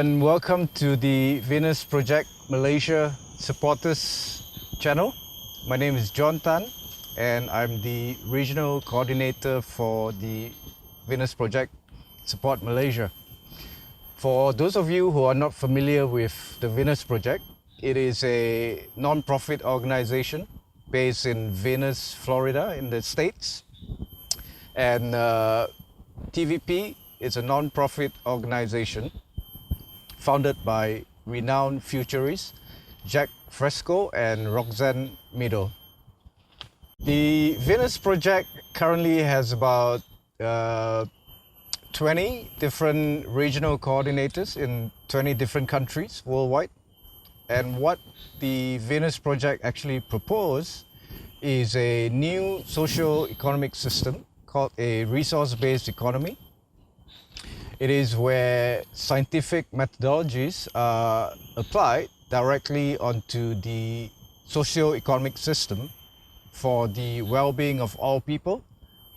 and welcome to the Venus Project Malaysia Supporters channel. My name is John Tan and I'm the Regional Coordinator for the Venus Project Support Malaysia. For those of you who are not familiar with the Venus Project, it is a non-profit organization based in Venice, Florida in the States. And TVP is a non-profit organization founded by renowned futurists Jack Fresco and Roxanne Meadow. The Venus Project currently has about 20 different regional coordinators in 20 different countries worldwide. And what the Venus Project actually proposed is a new socio-economic system called a resource-based economy. It is where scientific methodologies are applied directly onto the socio-economic system for the well-being of all people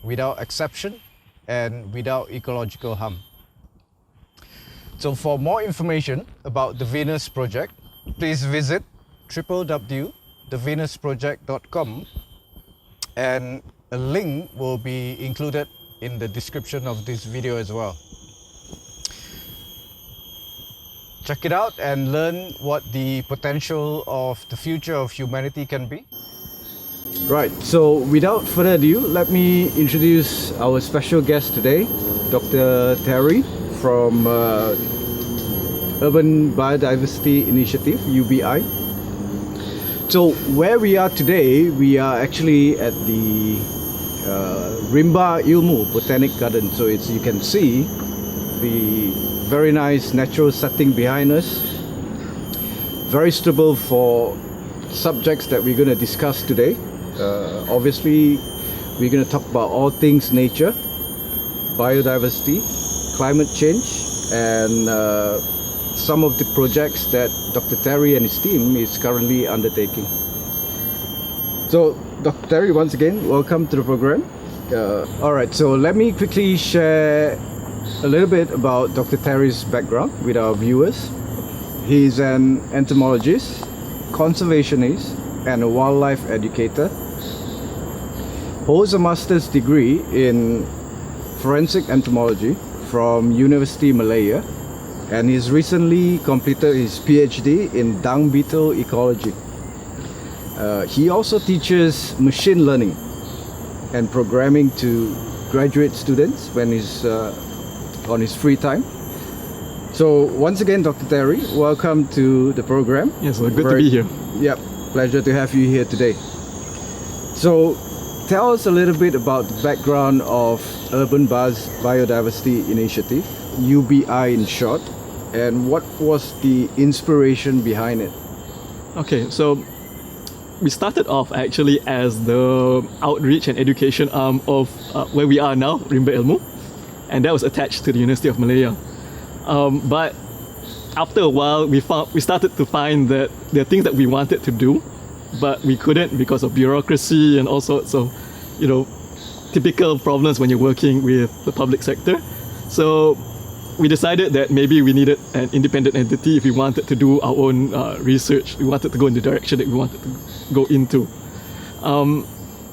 without exception and without ecological harm. So for more information about the Venus Project, please visit www.thevenusproject.com, and a link will be included in the description of this video as well. Check it out and learn what the potential of the future of humanity can be. Right, so without further ado, let me introduce our special guest today, Dr. Thary from Urban Biodiversity Initiative, UBI. So where we are today, we are actually at the Rimba Ilmu Botanic Garden. So you can see the very nice natural setting behind us. Very suitable for subjects that we're going to discuss today. Obviously, we're going to talk about all things nature, biodiversity, climate change, and some of the projects that Dr. Thary and his team is currently undertaking. So, Dr. Thary, once again, welcome to the program. Alright, so let me quickly share a little bit about Dr. Thary's background with our viewers. He's an entomologist, conservationist, and a wildlife educator. Holds a master's degree in Forensic Entomology from University Malaya, and he's recently completed his PhD in dung beetle ecology. He also teaches machine learning and programming to graduate students when he's on his free time. So once again, Dr. Thary, welcome to the program. Yes, well, good to be here. Yep, pleasure to have you here today. So tell us a little bit about the background of Urban Biodiversity Initiative, UBI in short, and what was the inspiration behind it? Okay, so we started off actually as the outreach and education arm of where we are now, Rimba Ilmu, and that was attached to the University of Malaya. But after a while, we started to find that there are things that we wanted to do, but we couldn't because of bureaucracy and all sorts of, typical problems when you're working with the public sector. So we decided that maybe we needed an independent entity if we wanted to do our own research. We wanted to go in the direction that we wanted to go into.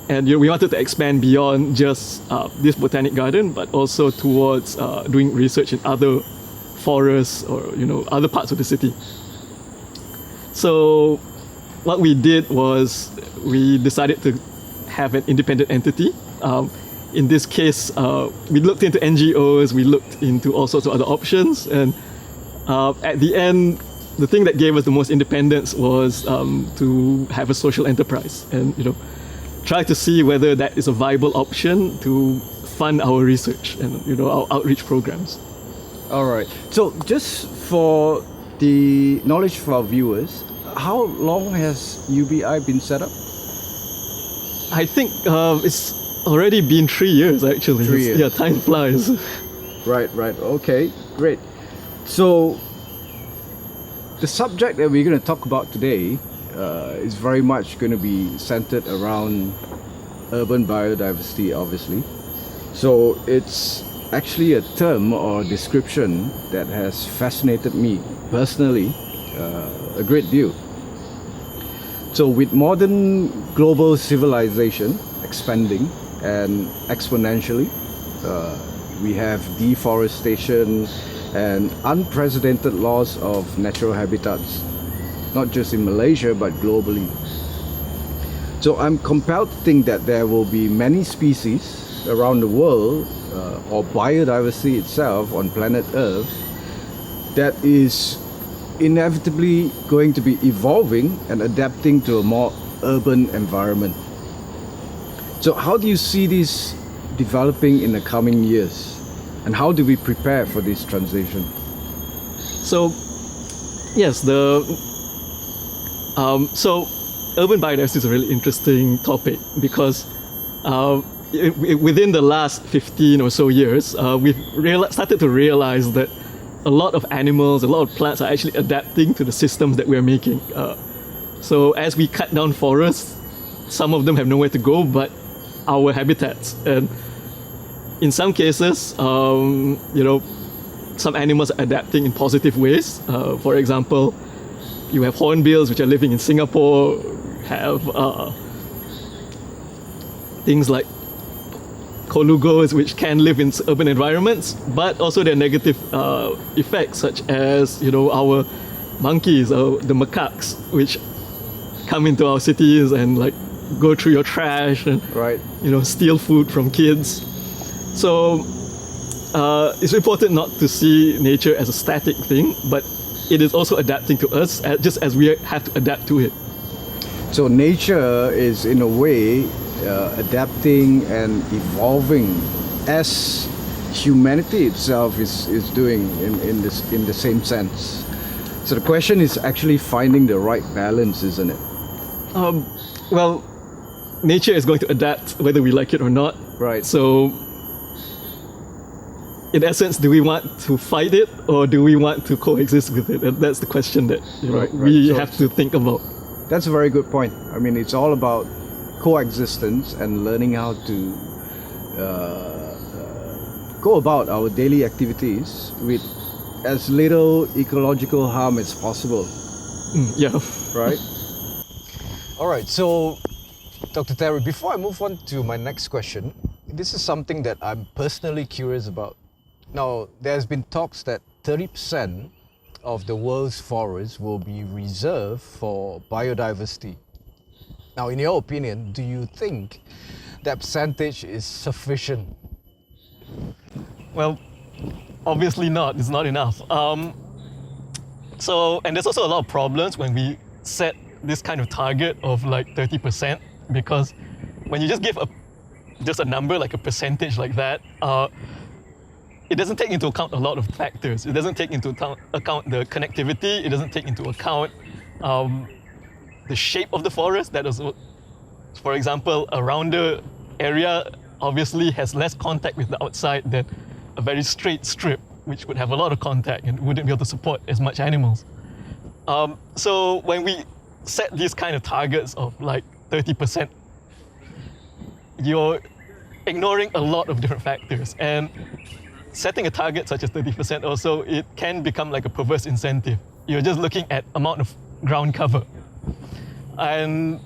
And we wanted to expand beyond just this botanic garden, but also towards doing research in other forests or other parts of the city. So what we did was we decided to have an independent entity. In this case, we looked into NGOs, we looked into all sorts of other options, and at the end, the thing that gave us the most independence was to have a social enterprise and try to see whether that is a viable option to fund our research and our outreach programs. All right. So just for the knowledge of our viewers, how long has UBI been set up? I think it's already been 3 years actually. 3 years. Yeah, time flies. Right. Okay, great. So the subject that we're going to talk about today is very much going to be centered around urban biodiversity, obviously. So it's actually a term or description that has fascinated me personally a great deal. So with modern global civilization expanding and exponentially, we have deforestation and unprecedented loss of natural habitats, not just in Malaysia but globally. So I'm compelled to think that there will be many species around the world, or biodiversity itself on planet Earth, that is inevitably going to be evolving and adapting to a more urban environment. So how do you see this developing in the coming years? And how do we prepare for this transition? So, yes, so urban biodiversity is a really interesting topic because within the last 15 or so years, we've started to realize that a lot of animals, a lot of plants are actually adapting to the systems that we're making. So as we cut down forests, some of them have nowhere to go but our habitats. And in some cases, you know, some animals are adapting in positive ways. For example, you have hornbills which are living in Singapore, have things like colugos which can live in urban environments, but also there are negative effects such as, you know, our monkeys, the macaques, which come into our cities and like go through your trash and you know, steal food from kids. So it's important not to see nature as a static thing, but it is also adapting to us just as we have to adapt to it. So nature is in a way adapting and evolving as humanity itself is doing in the same sense. So the question is actually finding the right balance, isn't it? Well, nature is going to adapt whether we like it or not. Right. So in essence, do we want to fight it or do we want to coexist with it? And that's the question that we have to think about. That's a very good point. I mean, it's all about coexistence and learning how to go about our daily activities with as little ecological harm as possible. Yeah. Right? All right, so Dr. Thary, before I move on to my next question, this is something that I'm personally curious about. Now, there's been talks that 30% of the world's forests will be reserved for biodiversity. Now, in your opinion, do you think that percentage is sufficient? Well, obviously not. It's not enough. And there's also a lot of problems when we set this kind of target of like 30%, because when you just give just a number, like a percentage like that, it doesn't take into account a lot of factors. It doesn't take into account the connectivity. It doesn't take into account the shape of the forest. That is, for example, a rounder area obviously has less contact with the outside than a very straight strip, which would have a lot of contact and wouldn't be able to support as much animals. So when we set these kind of targets of like 30%, you're ignoring a lot of different factors. And setting a target such as 30% also, it can become like a perverse incentive. You're just looking at amount of ground cover. And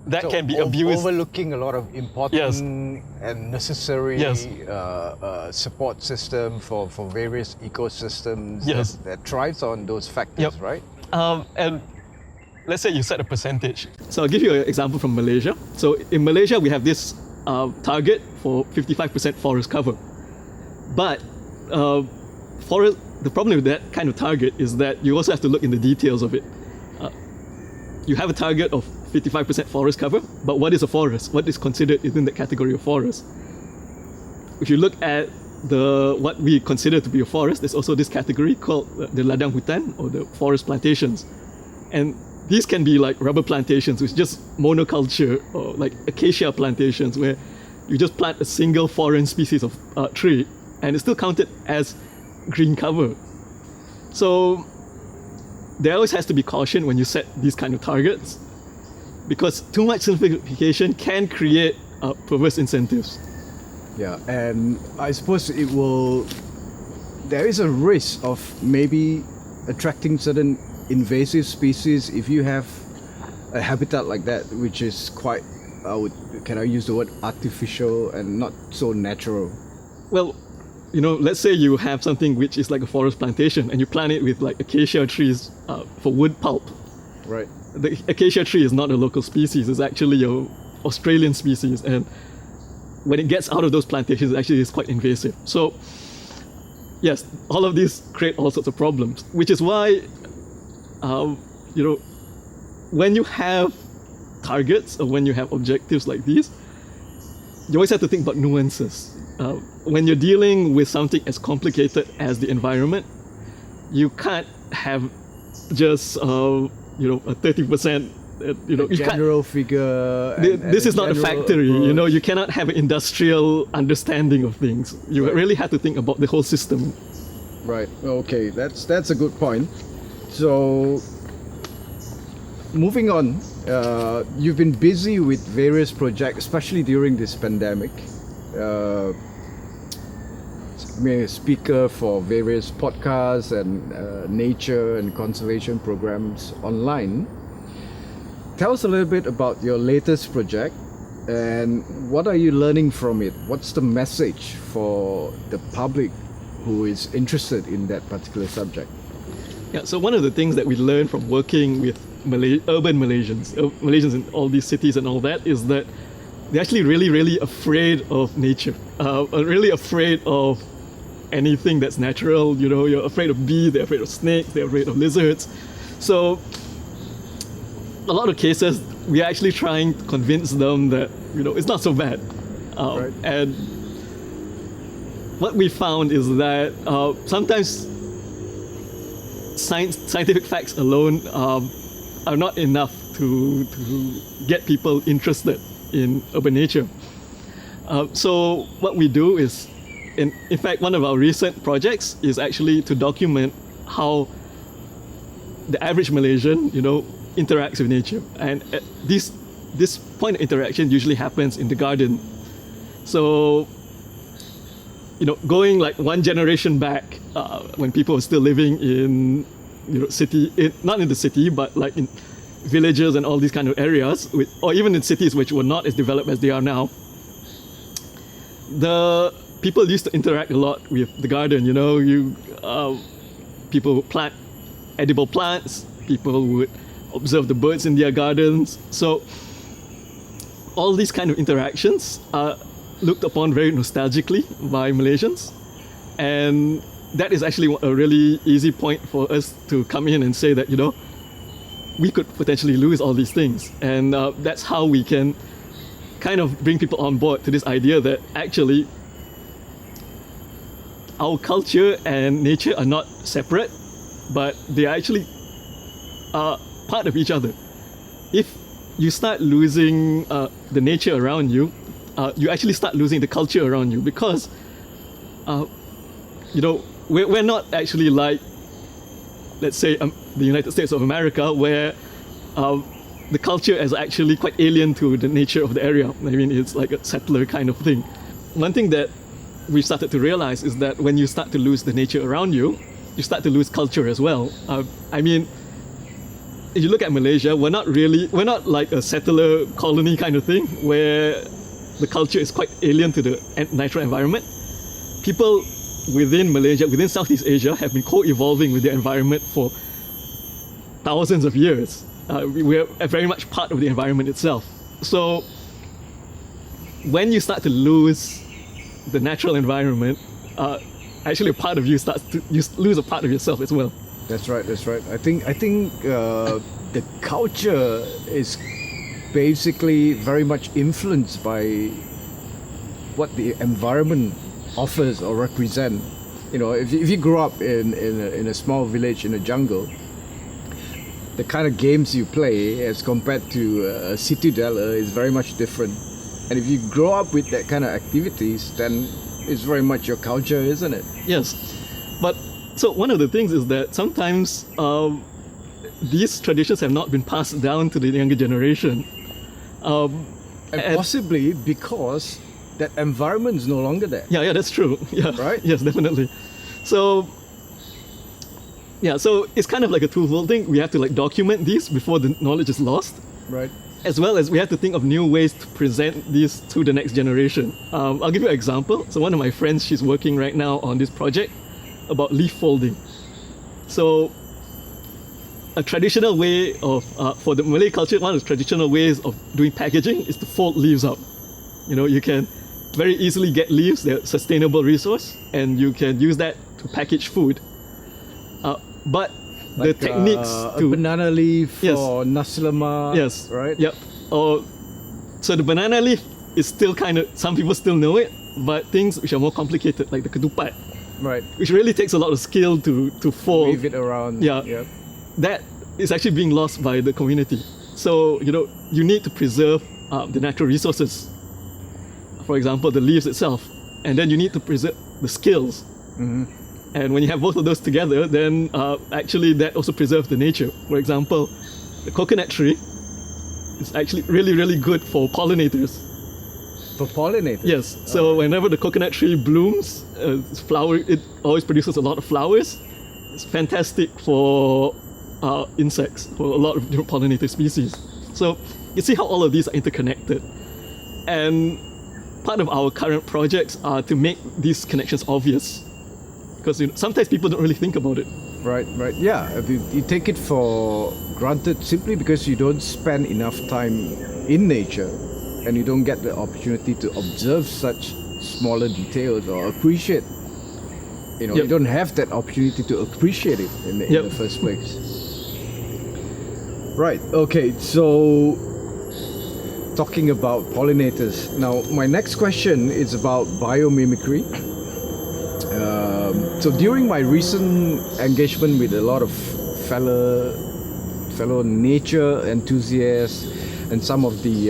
that can be abused. Overlooking a lot of important and necessary support system for various ecosystems that thrives on those factors, right? And let's say you set a percentage. So I'll give you an example from Malaysia. So in Malaysia, we have this target for 55% forest cover. But the problem with that kind of target is that you also have to look in the details of it. You have a target of 55% forest cover, but what is a forest? What is considered within the category of forest? If you look at what we consider to be a forest, there's also this category called the ladang hutan, or the forest plantations. And these can be like rubber plantations, which is just monoculture, or like acacia plantations, where you just plant a single foreign species of tree, and it's still counted as green cover. So there always has to be caution when you set these kind of targets, because too much simplification can create perverse incentives. Yeah, and I suppose it will. There is a risk of maybe attracting certain invasive species if you have a habitat like that, which is quite, can I use the word artificial and not so natural? Well, let's say you have something which is like a forest plantation and you plant it with like acacia trees for wood pulp. Right. The acacia tree is not a local species, it's actually an Australian species, and when it gets out of those plantations, actually it's quite invasive. So yes, all of these create all sorts of problems, which is why, when you have targets or when you have objectives like these, you always have to think about nuances. When you're dealing with something as complicated as the environment, you can't have just a 30%. General figure. This is not a factory. Approach. You cannot have an industrial understanding of things. You really have to think about the whole system. Right. Okay. That's a good point. So, moving on, you've been busy with various projects, especially during this pandemic. Being a speaker for various podcasts and nature and conservation programs online. Tell us a little bit about your latest project and what are you learning from it? What's the message for the public who is interested in that particular subject? Yeah, so one of the things that we learned from working with urban Malaysians in all these cities and all that, is that they're actually really, really afraid of nature, really afraid of anything that's natural. You're afraid of bees, they're afraid of snakes, they're afraid of lizards. So a lot of cases, we're actually trying to convince them that, it's not so bad. Right. And what we found is that sometimes scientific facts alone are not enough to get people interested in urban nature. So what we do is, in fact, one of our recent projects is actually to document how the average Malaysian, interacts with nature. And this point of interaction usually happens in the garden. So, going like one generation back, when people were still living in, not in the city, but like in villages and all these kind of areas, or even in cities which were not as developed as they are now, the people used to interact a lot with the garden. People would plant edible plants, people would observe the birds in their gardens. So all these kind of interactions are looked upon very nostalgically by Malaysians, and that is actually a really easy point for us to come in and say that we could potentially lose all these things, and that's how we can kind of bring people on board to this idea that actually our culture and nature are not separate, but they are actually part of each other. If you start losing the nature around you, you actually start losing the culture around you, because we're not actually like, let's say, the United States of America, where the culture is actually quite alien to the nature of the area. I mean, it's like a settler kind of thing. One thing that we started to realize is that when you start to lose the nature around you, you start to lose culture as well. I mean, if you look at Malaysia, we're not like a settler colony kind of thing, where the culture is quite alien to the natural environment. People within Malaysia, within Southeast Asia, have been co-evolving with their environment for thousands of years. We're very much part of the environment itself. So when you start to lose the natural environment, actually a part of you you lose a part of yourself as well. That's right. I think the culture is basically very much influenced by what the environment offers or represent. If you grow up in a small village in a jungle, the kind of games you play as compared to a city dweller is very much different. And if you grow up with that kind of activities, then it's very much your culture, isn't it? Yes, but so one of the things is that sometimes these traditions have not been passed down to the younger generation. And possibly because that environment is no longer there. Yeah, that's true. Yeah, Right? Yes, definitely. So, yeah, so it's kind of like a twofold thing. We have to like document these before the knowledge is lost, Right. as well as we have to think of new ways to present these to the next generation. I'll give you an example. So one of my friends, she's working right now on this project about leaf folding. So a traditional way of, for the Malay culture, one of the traditional ways of doing packaging is to fold leaves up. You know, you can very easily get leaves, they're a sustainable resource, and you can use that to package food. But Like, the techniques a to banana leaf Yes. or nasi lemak. yes, Right. yep. So the banana leaf is still kind of, some people still know it, but things which are more complicated, like the ketupat, Right. which really takes a lot of skill to fold, Wave it around. Yeah. Yep. that is actually being lost by the community. So, you know, you need to preserve the natural resources. For example, the leaves itself. And then you need to preserve the skills. And when you have both of those together, then actually that also preserves the nature. For example, the coconut tree is actually really, really good for pollinators. For pollinators. Yes. So whenever the coconut tree blooms, it always produces a lot of flowers. It's fantastic for insects, for a lot of different pollinator species. So you see how all of these are interconnected. And part of our current projects are to make these connections obvious. Because sometimes people don't really think about it. Right. Yeah. If you take it for granted simply because you don't spend enough time in nature and you don't get the opportunity to observe such smaller details or appreciate. You know, Yep. you don't have that opportunity to appreciate it in Yep. the first place. Right. Okay. So, talking about pollinators. Now, my next question is about biomimicry. So during my recent engagement with a lot of fellow nature enthusiasts and some of the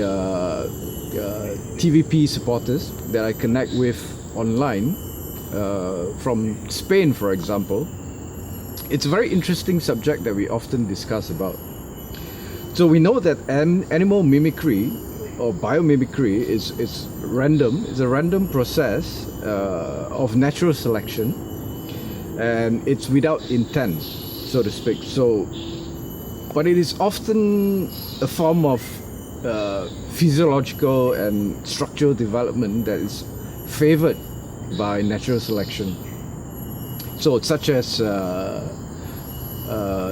TVP supporters that I connect with online, from Spain, for example, it's a very interesting subject that we often discuss about. So we know that animal mimicry or biomimicry is random. It's a random process of natural selection, and it's without intent, so to speak. So, but it is often a form of physiological and structural development that is favored by natural selection. So, such as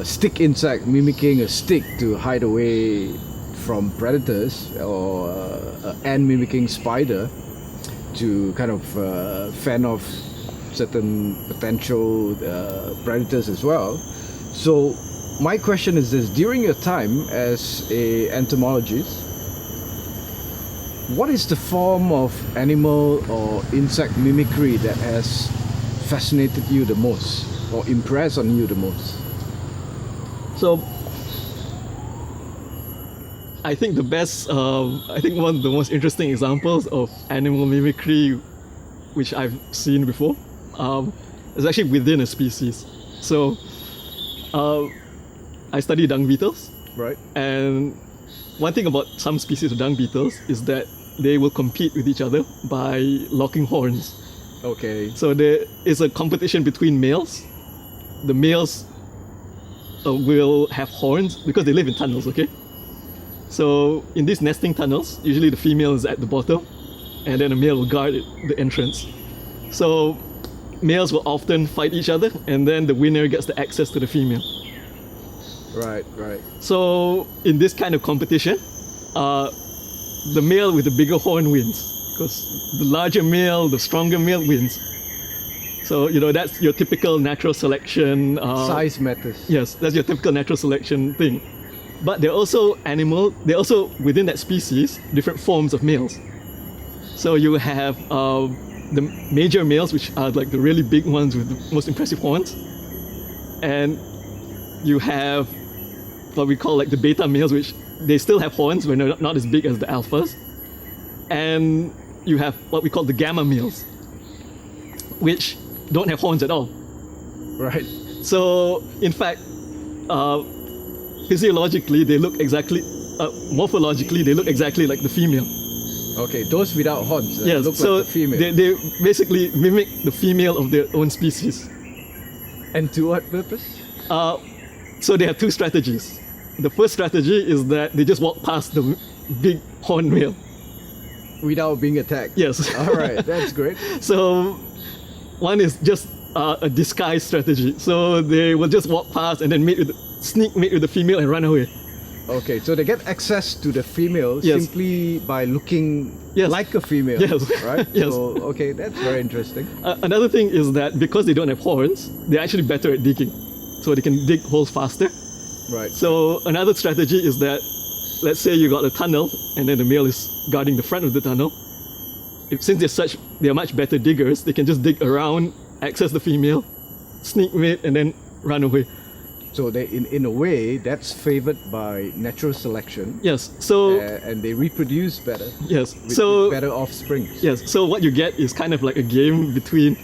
stick insect mimicking a stick to hide away from predators, or ant mimicking spider to kind of fend off certain potential predators as well. So my question is this: during your time as a entomologist, what is the form of animal or insect mimicry that has fascinated you the most or impressed on you the most? So I think I think one of the most interesting examples of animal mimicry which I've seen before is actually within a species. So I study dung beetles, Right. and one thing about some species of dung beetles is that they will compete with each other by locking horns. Okay. So there is a competition between males. The males will have horns because they live in tunnels, okay? So in these nesting tunnels, usually the female is at the bottom, and then the male will guard the entrance. So males will often fight each other, and then the winner gets the access to the female. Right. So in this kind of competition, the male with the bigger horn wins, because the larger male, the stronger male wins. So, you know, that's your typical natural selection. Size matters. Yes, that's your typical natural selection thing. But there are also within that species, different forms of males. So you have the major males, which are like the really big ones with the most impressive horns. And you have what we call like the beta males, which they still have horns, but they're not as big as the alphas. And you have what we call the gamma males, which don't have horns at all. Right. So, in fact, physiologically, they look exactly, morphologically, they look exactly like the female. Okay, those without horns that Yes, look so like the female. they basically mimic the female of their own species. And to what purpose? So they have two strategies. The first strategy is that they just walk past the big horned male. Without being attacked. Yes. All right, that's great. So one is just a disguise strategy. So they will just walk past and then sneak mate with the female and run away. Okay, so they get access to the female Yes. simply by looking Yes. like a female. Yes. Right? Yes. So, okay, that's very interesting. Another thing is that because they don't have horns, they're actually better at digging. So they can dig holes faster. Right. So another strategy is that, let's say you got a tunnel and then the male is guarding the front of the tunnel. Since they're much better diggers, they can just dig around, access the female, sneak mate, and then run away. So they, in a way, that's favored by natural selection. Yes. So And they reproduce better. yes. With, So with better offspring. yes. So what you get is kind of like a game between.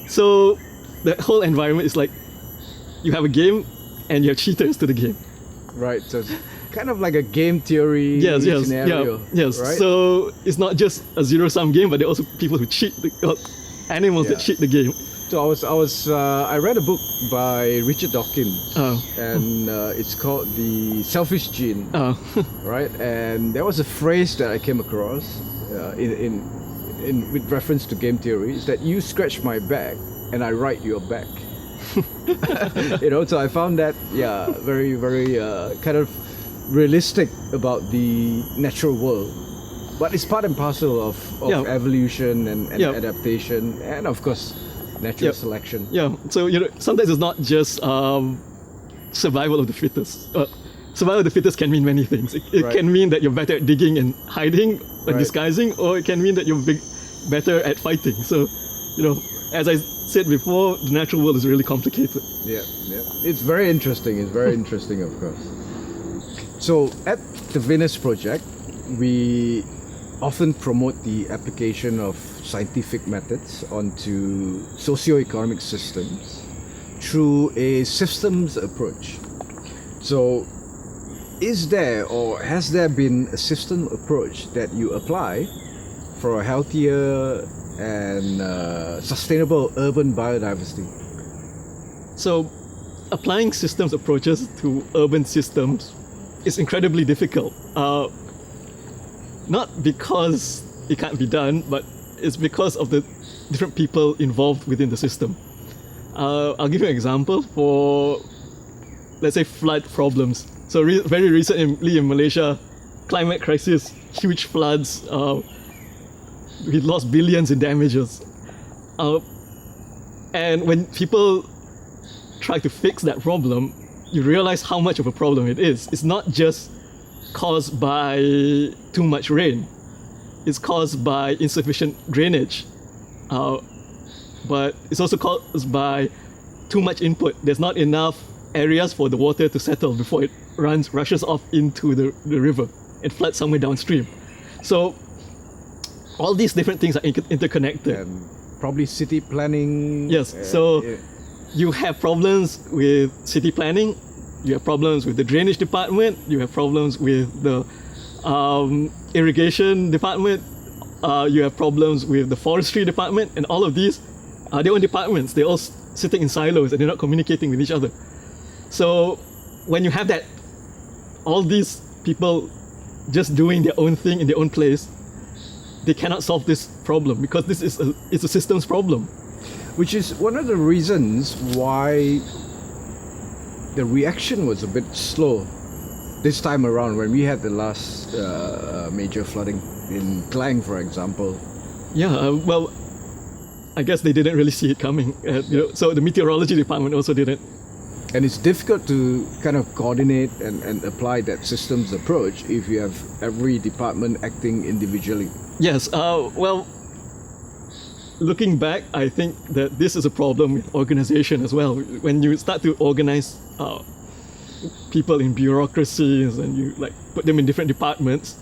So the whole environment is like you have a game and you have cheaters to the game. Right. So it's kind of like a game theory Yes. scenario. Yeah. Yes. Right? So it's not just a zero-sum game, but there are also people who cheat. Animals that Yeah. cheat the game. So I read a book by Richard Dawkins, and it's called The Selfish Gene, right? And there was a phrase that I came across with reference to game theory, is that you scratch my back and I ride your back. So I found that very very kind of realistic about the natural world. But it's part and parcel of evolution and adaptation, and of course natural selection. Yeah. So sometimes it's not just survival of the fittest. Survival of the fittest can mean many things. It Right. can mean that you're better at digging and hiding or Right. disguising, or it can mean that you're better at fighting. So, as I said before, the natural world is really complicated. Yeah. It's very interesting. It's very interesting, of course. So at the Venus Project, we often promote the application of scientific methods onto socio-economic systems through a systems approach. So is there or has there been a system approach that you apply for a healthier and sustainable urban biodiversity? So, applying systems approaches to urban systems is incredibly difficult. Not because it can't be done, but it's because of the different people involved within the system. I'll give you an example for, let's say, flood problems. So very recently in Malaysia, climate crisis, huge floods, we lost billions in damages. And when people try to fix that problem, you realize how much of a problem it is. It's not just caused by too much rain. It's caused by insufficient drainage. But it's also caused by too much input. There's not enough areas for the water to settle before it rushes off into the river and floods somewhere downstream. So all these different things are interconnected. And probably city planning. Yes, you have problems with city planning, you have problems with the drainage department, you have problems with the irrigation department, you have problems with the forestry department, and all of these are their own departments. They're all sitting in silos and they're not communicating with each other. So when you have that, all these people just doing their own thing in their own place, they cannot solve this problem because this is it's a systems problem. Which is one of the reasons why the reaction was a bit slow this time around when we had the last major flooding in Klang, for example. Yeah, well, I guess they didn't really see it coming. So the meteorology department also didn't. And it's difficult to kind of coordinate and apply that systems approach if you have every department acting individually. Yes, well, looking back, I think that this is a problem with organization as well. When you start to organize people in bureaucracies and you put them in different departments,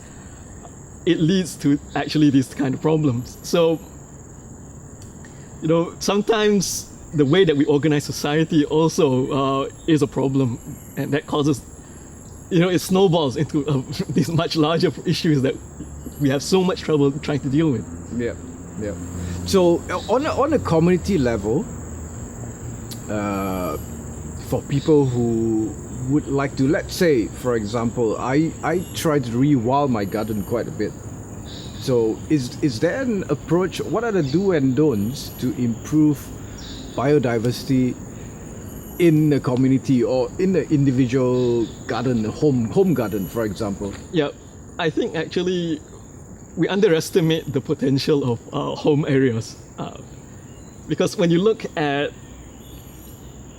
it leads to actually these kind of problems. So, sometimes the way that we organize society also is a problem, and that causes, it snowballs into these much larger issues that we have so much trouble trying to deal with. Yeah, yeah. So on a community level, for people who would like to, let's say, for example, I try to rewild my garden quite a bit. So is there an approach? What are the do and don'ts to improve biodiversity in the community or in the individual garden, home garden, for example? Yeah, I think actually we underestimate the potential of home areas, because when you look at,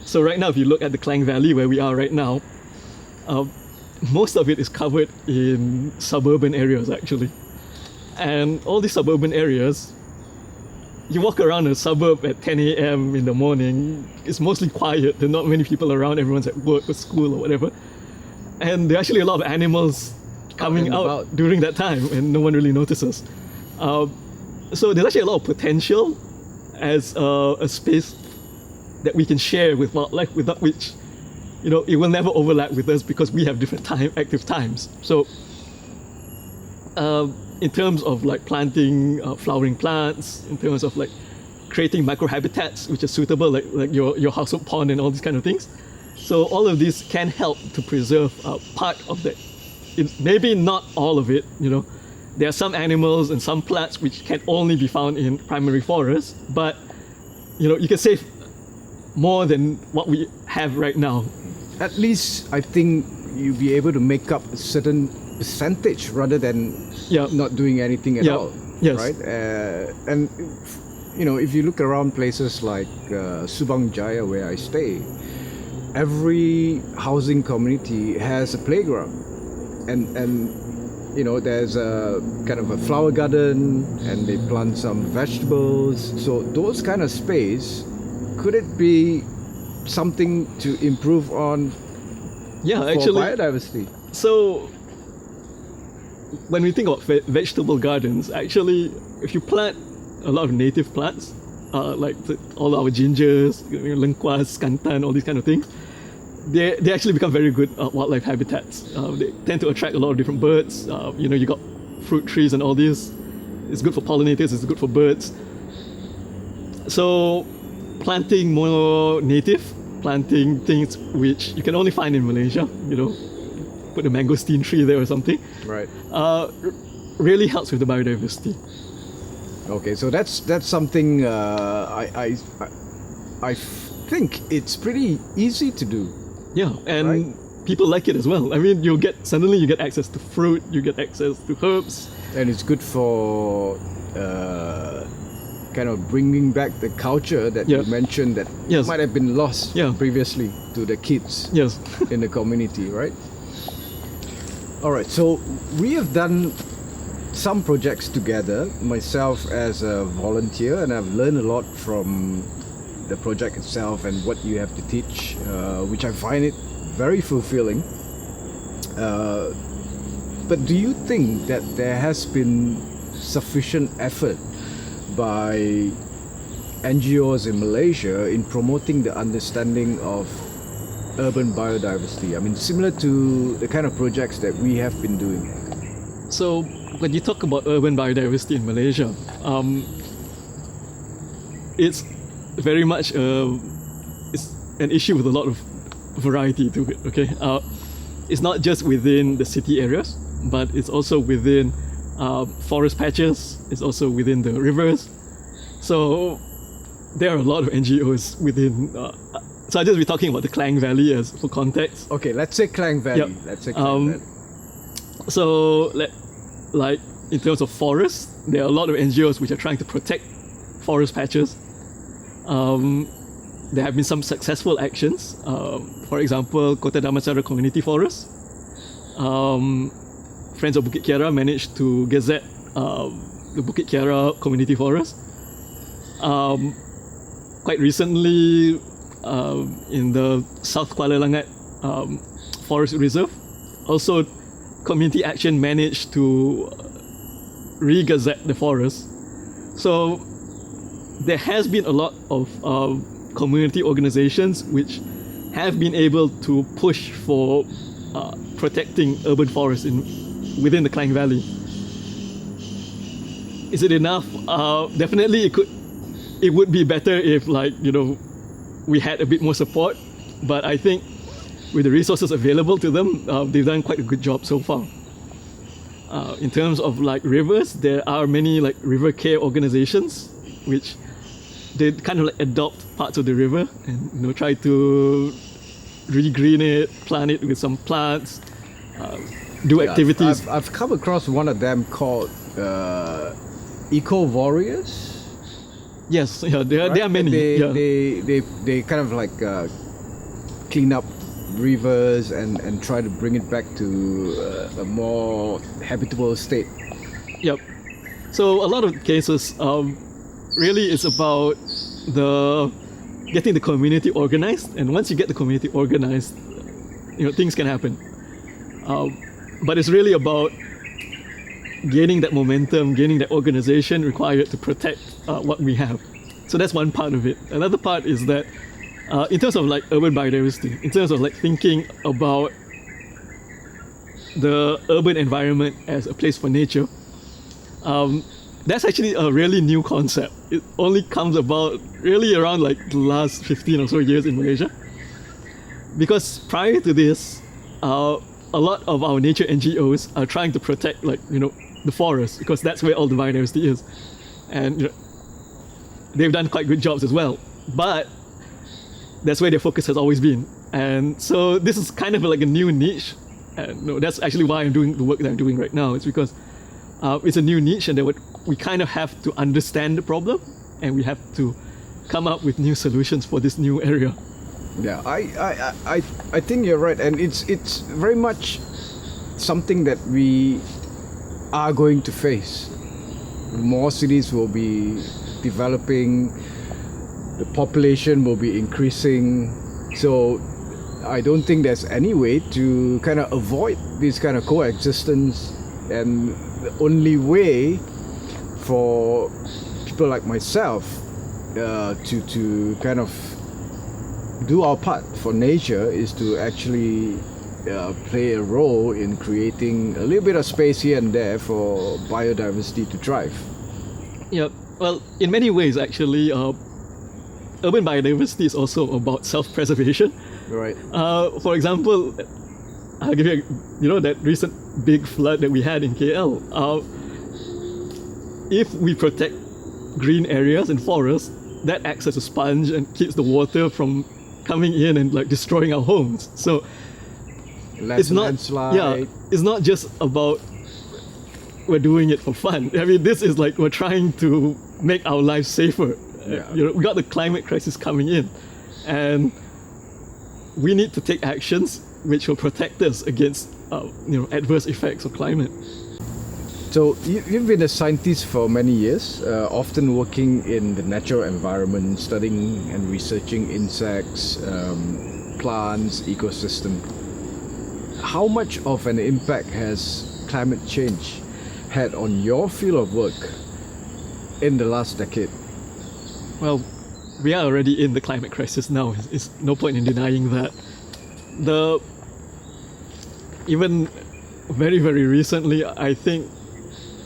so right now if you look at the Klang Valley where we are right now, most of it is covered in suburban areas actually, and all these suburban areas, you walk around a suburb at 10 a.m. in the morning, it's mostly quiet, there are not many people around, everyone's at work or school or whatever, and there are actually a lot of animals coming out during that time and no one really notices. So there's actually a lot of potential as a space that we can share with wildlife, without which, you know, it will never overlap with us because we have different active times. So in terms of like planting flowering plants, in terms of like creating microhabitats which are suitable, like your household pond and all these kind of things. So all of these can help to preserve part of that. Maybe not all of it, you know. There are some animals and some plants which can only be found in primary forests, but you know, you can save more than what we have right now. At least I think you'll be able to make up a certain percentage rather than not doing anything at all. Yes. Right? And you know, if you look around places like Subang Jaya where I stay, every housing community has a playground. And you know, there's a kind of a flower garden and they plant some vegetables. So those kind of space, could it be something to improve on for actually, biodiversity? So when we think about vegetable gardens, actually, if you plant a lot of native plants, like all our gingers, lengkuas, kantan, all these kind of things, they actually become very good wildlife habitats. They tend to attract a lot of different birds. You know, you got fruit trees and all this. It's good for pollinators, it's good for birds. So planting more native, planting things which you can only find in Malaysia, you know, put a mangosteen tree there or something. Right. Really helps with the biodiversity. Okay, so that's something I think it's pretty easy to do. Yeah, and people like it as well. I mean, suddenly you get access to fruit, you get access to herbs. And it's good for kind of bringing back the culture that you mentioned that might have been lost previously to the kids in the community, right? All right, so we have done some projects together, myself as a volunteer, and I've learned a lot from the project itself and what you have to teach, which I find it very fulfilling. But do you think that there has been sufficient effort by NGOs in Malaysia in promoting the understanding of urban biodiversity? I mean, similar to the kind of projects that we have been doing. So when you talk about urban biodiversity in Malaysia, it's very much it's an issue with a lot of variety to it. Okay, it's not just within the city areas, but it's also within forest patches. It's also within the rivers. So there are a lot of NGOs within. So I'll just be talking about the Klang Valley as for context. Okay, let's say Klang Valley. Yep. Let's say Klang Valley. So like in terms of forests, there are a lot of NGOs which are trying to protect forest patches. There have been some successful actions. For example, Kota Damansara Community Forest. Friends of Bukit Kiara managed to gazette the Bukit Kiara Community Forest. Quite recently, in the South Kuala Langat Forest Reserve, also Community Action managed to re-gazette the forest. So there has been a lot of community organizations which have been able to push for protecting urban forests within the Klang Valley. Is it enough? Definitely, it would be better if, like, we had a bit more support. But I think with the resources available to them, they've done quite a good job so far. In terms of like rivers, there are many like river care organizations which they kind of like adopt parts of the river and try to regreen it, plant it with some plants, do activities. I've come across one of them called Eco Warriors. Yes, yeah, there are many. They kind of like clean up rivers and try to bring it back to a more habitable state. Yep. So a lot of cases, really it's about getting the community organized, and once you get the community organized, things can happen. But it's really about gaining that momentum, gaining that organization required to protect what we have. So that's one part of it. Another part is that in terms of like urban biodiversity, in terms of like thinking about the urban environment as a place for nature, that's actually a really new concept. It only comes about really around like the last 15 or so years in Malaysia. Because prior to this, a lot of our nature NGOs are trying to protect the forest, because that's where all the biodiversity is. And they've done quite good jobs as well. But that's where their focus has always been. And so this is kind of like a new niche. And that's actually why I'm doing the work that I'm doing right now. It's because it's a new niche, and we kind of have to understand the problem, and we have to come up with new solutions for this new area. Yeah, I think you're right, and it's very much something that we are going to face. More cities will be developing, the population will be increasing, so I don't think there's any way to kind of avoid this kind of coexistence, and the only way for people like myself to kind of do our part for nature is to actually play a role in creating a little bit of space here and there for biodiversity to thrive. Yeah, well, in many ways actually, urban biodiversity is also about self-preservation. Right. For example, I'll give you that recent big flood that we had in KL. If we protect green areas and forests, that acts as a sponge and keeps the water from coming in and like destroying our homes. So it's not landslide. Yeah, it's not just about we're doing it for fun. I mean, this is like we're trying to make our lives safer. Yeah. We got the climate crisis coming in, and we need to take actions which will protect us against adverse effects of climate. So you've been a scientist for many years, often working in the natural environment, studying and researching insects, plants, ecosystem. How much of an impact has climate change had on your field of work in the last decade? Well, we are already in the climate crisis now. It's no point in denying that. Even very, very recently, I think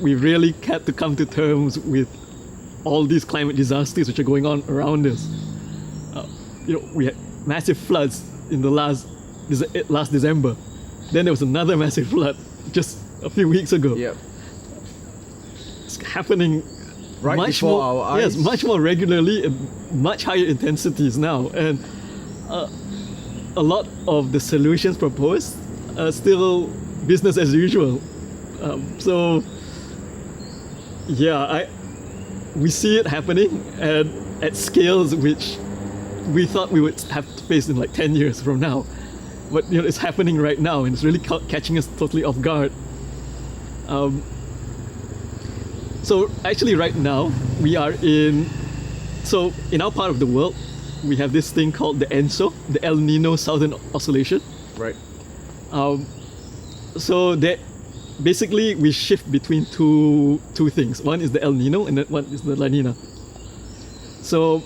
we really had to come to terms with all these climate disasters which are going on around us. We had massive floods in the last December. Then there was another massive flood just a few weeks ago. Yep. It's happening right much before more, our eyes. yes, much more regularly and much higher intensities now. And a lot of the solutions proposed are still business as usual. So yeah, we see it happening at scales which we thought we would have to face in like 10 years from now. But it's happening right now, and it's really catching us totally off guard. So actually right now, we are in our part of the world, we have this thing called the ENSO, the El Nino Southern Oscillation. Right. So that basically we shift between two things. One is the El Nino, and then one is the La Nina. So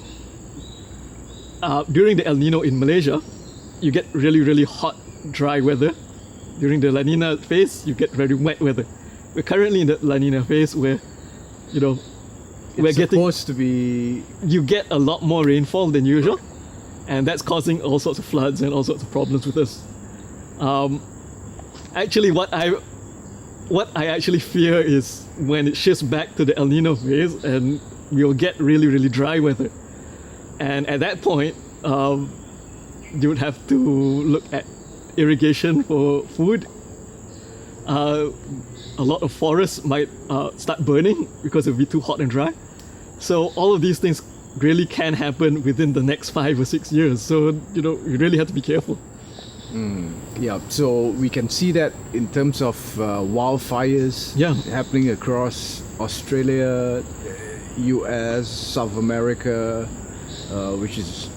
during the El Nino in Malaysia, you get really, really hot, dry weather. During the La Nina phase, you get very wet weather. We're currently in the La Nina phase where we're It's getting, supposed to be. you get a lot more rainfall than usual, and that's causing all sorts of floods and all sorts of problems with us. Actually, what I actually fear is when it shifts back to the El Nino phase, and we'll get really, really dry weather. And at that point, you would have to look at irrigation for food. A lot of forests might start burning because it'll be too hot and dry. So all of these things really can happen within the next 5 or 6 years. So, you really have to be careful. Yeah, so we can see that in terms of wildfires happening across Australia, US, South America, which is,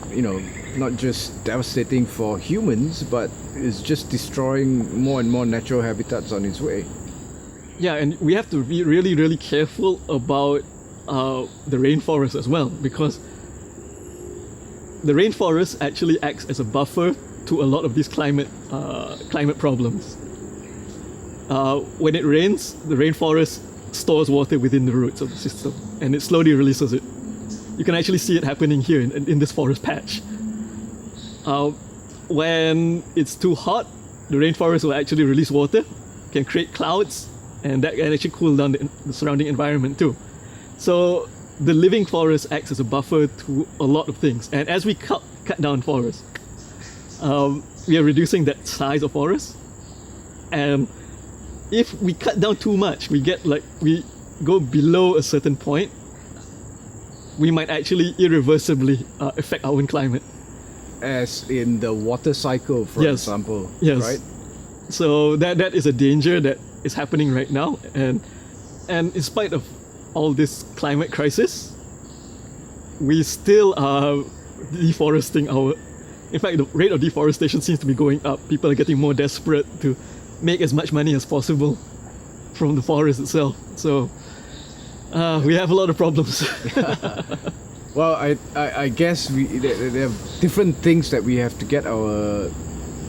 not just devastating for humans, but is just destroying more and more natural habitats on its way. Yeah, and we have to be really, really careful about the rainforest as well, because the rainforest actually acts as a buffer to a lot of these climate problems. When it rains, the rainforest stores water within the roots of the system, and it slowly releases it. You can actually see it happening here in this forest patch. When it's too hot, the rainforest will actually release water, can create clouds, and that can actually cool down the surrounding environment too. So the living forest acts as a buffer to a lot of things. And as we cut down forests, we are reducing that size of forest. And if we cut down too much, we go below a certain point, we might actually irreversibly affect our own climate. As in the water cycle, for example, yes. Right? So that is a danger that is happening right now, and in spite of all this climate crisis, we still are deforesting in fact, the rate of deforestation seems to be going up. People are getting more desperate to make as much money as possible from the forest itself. So we have a lot of problems. Well, I guess there are different things that we have to get our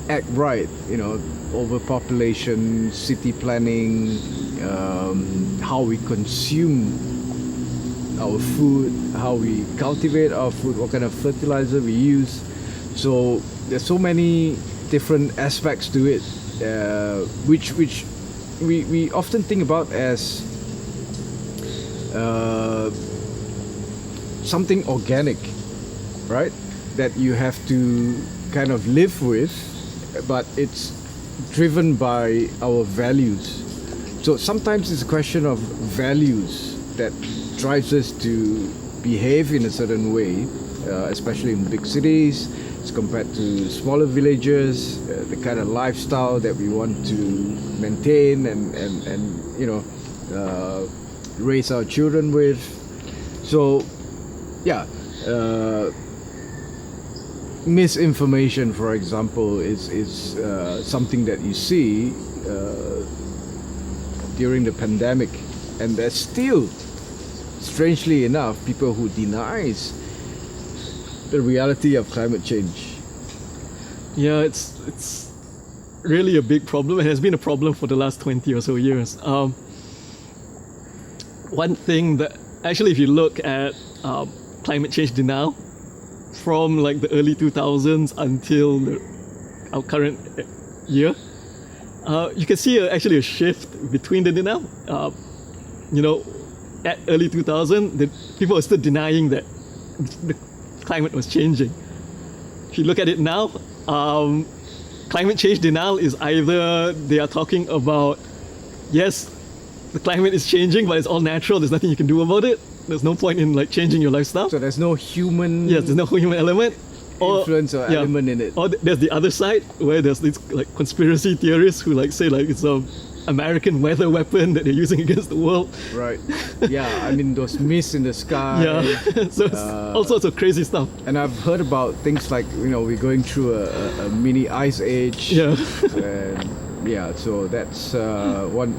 act right. Overpopulation, city planning, how we consume our food, how we cultivate our food, what kind of fertilizer we use. So there's so many different aspects to it, which we often think about as something organic, right? That you have to kind of live with, but it's driven by our values. So sometimes it's a question of values that drives us to behave in a certain way, especially in big cities as compared to smaller villages, the kind of lifestyle that we want to maintain and raise our children with. So misinformation, for example, is something that you see during the pandemic, and there's still, strangely enough, people who denies the reality of climate change. Yeah, it's really a big problem. It has been a problem for the last 20 or so years. One thing that actually, if you look at climate change denial from like the early 2000s until our current year, you can see actually a shift between the denial. At early 2000, the people are still denying that the climate was changing. If you look at it now, climate change denial is either they are talking about, yes, the climate is changing, but it's all natural, there's nothing you can do about it. There's no point in changing your lifestyle. So there's no human there's no human element. influence or element in it. Or there's the other side where there's these conspiracy theorists who say it's a American weather weapon that they're using against the world. Right. Yeah, I mean those mists in the sky. Yeah. So it's all sorts of crazy stuff. And I've heard about things like, we're going through a mini ice age. Yeah. And so that's one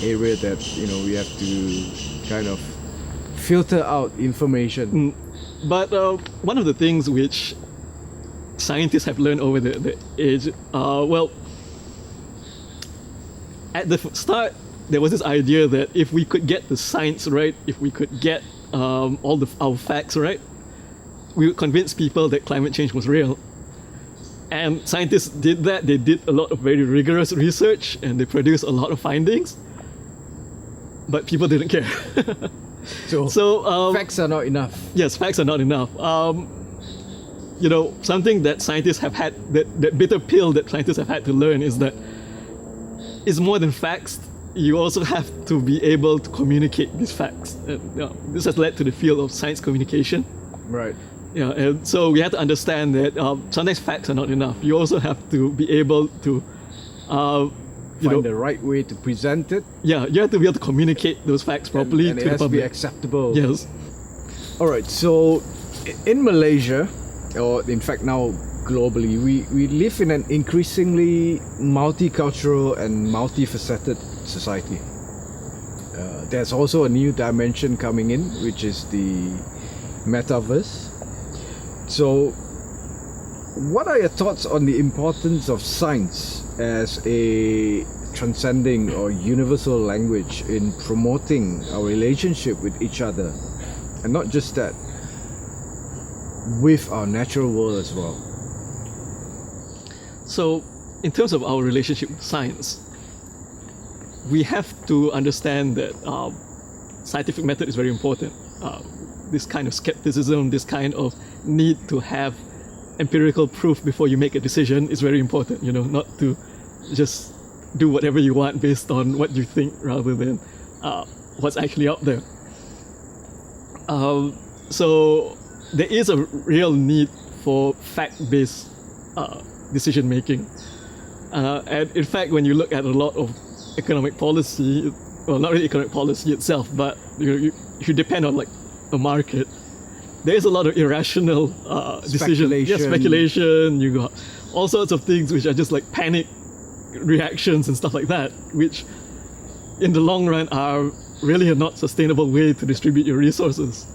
area that we have to kind of filter out information. But one of the things which scientists have learned over the age, at the start there was this idea that if we could get the science right, if we could get all our facts right, we would convince people that climate change was real. And scientists did that. They did a lot of very rigorous research and they produced a lot of findings, but people didn't care. So facts are not enough. Yes, facts are not enough. You know, something that scientists have had, that bitter pill that scientists have had to learn is that it's more than facts. You also have to be able to communicate these facts. This has led to the field of science communication. Right. Yeah, and so we have to understand that sometimes facts are not enough. You also have to be able to find the right way to present it. Yeah, you have to be able to communicate those facts properly and to it the has to be public. acceptable. Yes. All right. So in Malaysia, or in fact now globally, we live in an increasingly multicultural and multifaceted society. There's also a new dimension coming in, which is the metaverse. So, what are your thoughts on the importance of science as a transcending or universal language in promoting our relationship with each other? And not just that, with our natural world as well. So, in terms of our relationship with science, we have to understand that scientific method is very important. This kind of skepticism, this kind of need to have empirical proof before you make a decision is very important. You know, not to just do whatever you want based on what you think rather than what's actually out there. So there is a real need for fact-based decision making. And in fact, when you look at a lot of economic policy, well, not really economic policy itself, but if you depend on like a market, there is a lot of irrational decision. Speculation. Yeah, speculation. You got all sorts of things which are just like panic reactions and stuff like that, which in the long run are really a not sustainable way to distribute your resources.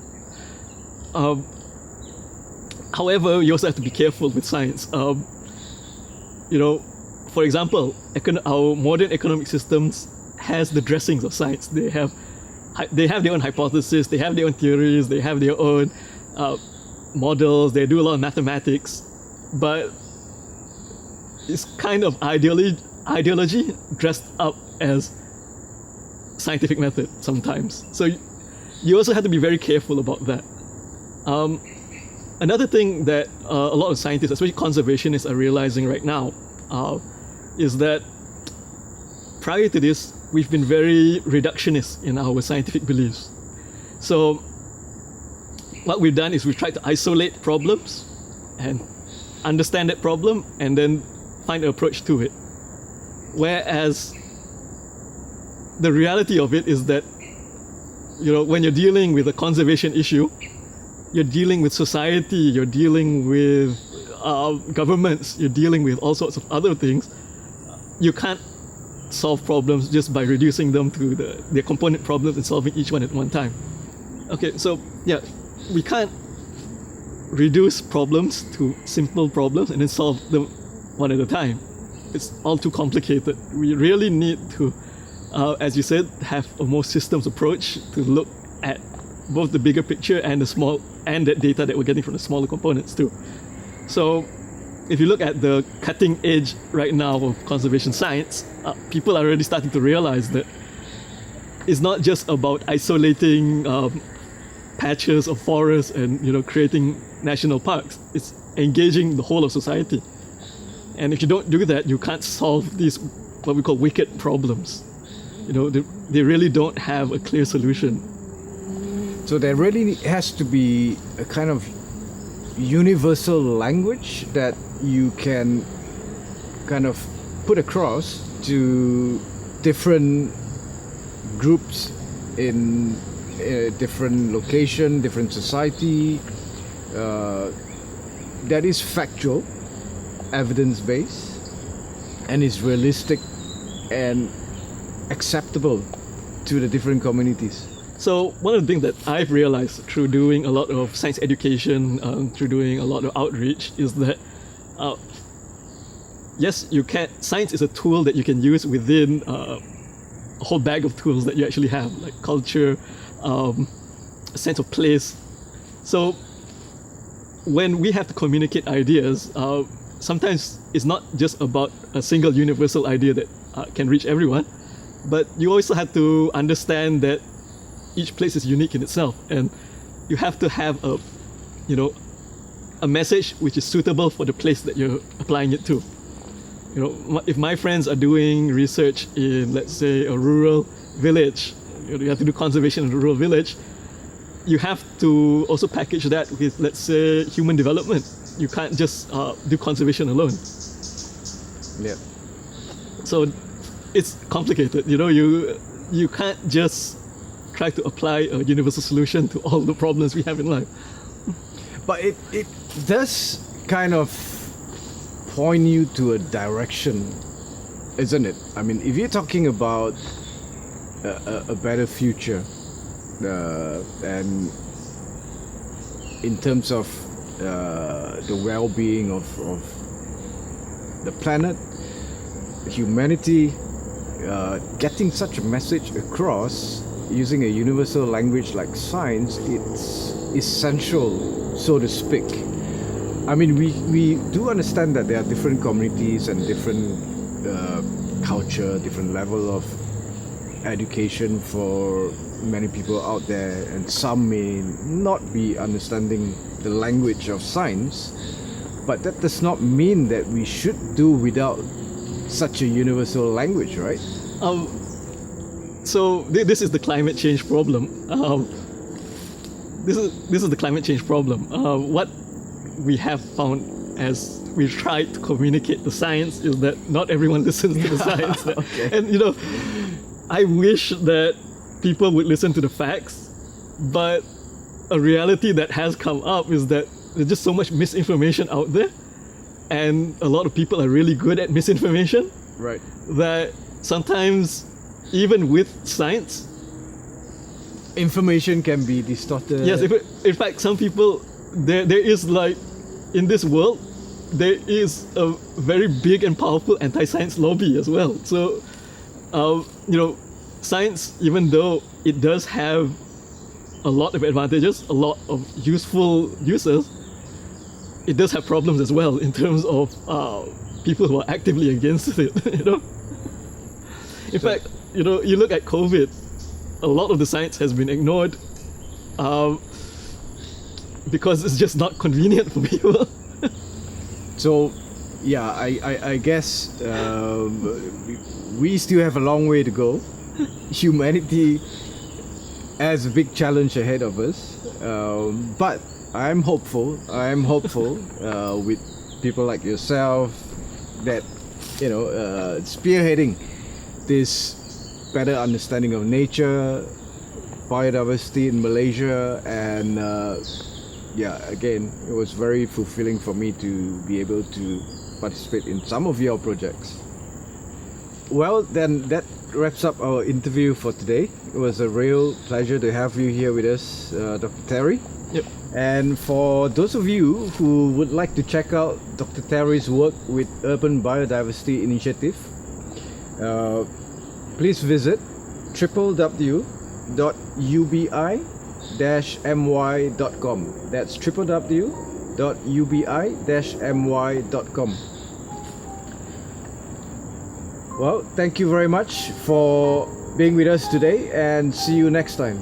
However, you also have to be careful with science. You know, for example, our modern economic systems has the dressings of science. They have their own hypotheses, they have their own theories, they have their own models, they do a lot of mathematics, but it's kind of ideology dressed up as scientific method sometimes. So you also have to be very careful about that. Another thing that a lot of scientists, especially conservationists, are realizing right now is that prior to this, we've been very reductionist in our scientific beliefs. So what we've done is we've tried to isolate problems and understand that problem and then find an approach to it. Whereas the reality of it is that, you know, when you're dealing with a conservation issue, you're dealing with society, you're dealing with governments, you're dealing with all sorts of other things. You can't solve problems just by reducing them to their component problems and solving each one at one time. Okay, so yeah, we can't reduce problems to simple problems and then solve them one at a time. It's all too complicated. We really need to, as you said, have a more systems approach to look at both the bigger picture and the small, and that data that we're getting from the smaller components too. So if you look at the cutting edge right now of conservation science, people are already starting to realize that it's not just about isolating patches of forests and, you know, creating national parks. It's engaging the whole of society. And if you don't do that, you can't solve these what we call wicked problems. You know, they really don't have a clear solution. So there really has to be a kind of universal language that you can kind of put across to different groups in a different location, different society, that is factual, evidence-based, and is realistic and acceptable to the different communities. So one of the things that I've realized through doing a lot of science education, through doing a lot of outreach, is that yes, science is a tool that you can use within a whole bag of tools that you actually have, like culture, a sense of place. So when we have to communicate ideas, sometimes it's not just about a single universal idea that can reach everyone, but you also have to understand that each place is unique in itself, and you have to have a message which is suitable for the place that you're applying it to. If my friends are doing research in, let's say, a rural village, you have to do conservation in a rural village, you have to also package that with, let's say, human development. You can't just do conservation alone. Yeah. So it's complicated. You can't just try to apply a universal solution to all the problems we have in life. But it does kind of point you to a direction, isn't it? I mean, if you're talking about a better future, and in terms of the well-being of the planet, humanity, getting such a message across using a universal language like science, it's essential, so to speak. I mean, we do understand that there are different communities and different culture, different level of education for many people out there, and some may not be understanding the language of science, but that does not mean that we should do without such a universal language, right? So this is the climate change problem. This is the climate change problem. What we have found as we try to communicate the science is that not everyone listens to the science. Okay. And I wish that people would listen to the facts, but a reality that has come up is that there's just so much misinformation out there, and a lot of people are really good at misinformation. Right. That sometimes, even with science, information can be distorted. yes, in fact, some people, there is, like, in this world, there is a very big and powerful anti-science lobby as well. So, science, even though it does have a lot of advantages, a lot of useful uses, it does have problems as well in terms of people who are actively against it. In fact, you look at COVID, a lot of the science has been ignored because it's just not convenient for people. So, yeah, I guess we still have a long way to go. Humanity has a big challenge ahead of us, but I'm hopeful with people like yourself that spearheading this better understanding of nature, biodiversity in Malaysia, and again, it was very fulfilling for me to be able to participate in some of your projects. Well, then that wraps up our interview for today. It was a real pleasure to have you here with us, Dr. Thary. Yep. And for those of you who would like to check out Dr. Thary's work with Urban Biodiversity Initiative, please visit www.ubi-my.com. That's www.ubi-my.com. Well, thank you very much for being with us today, and see you next time.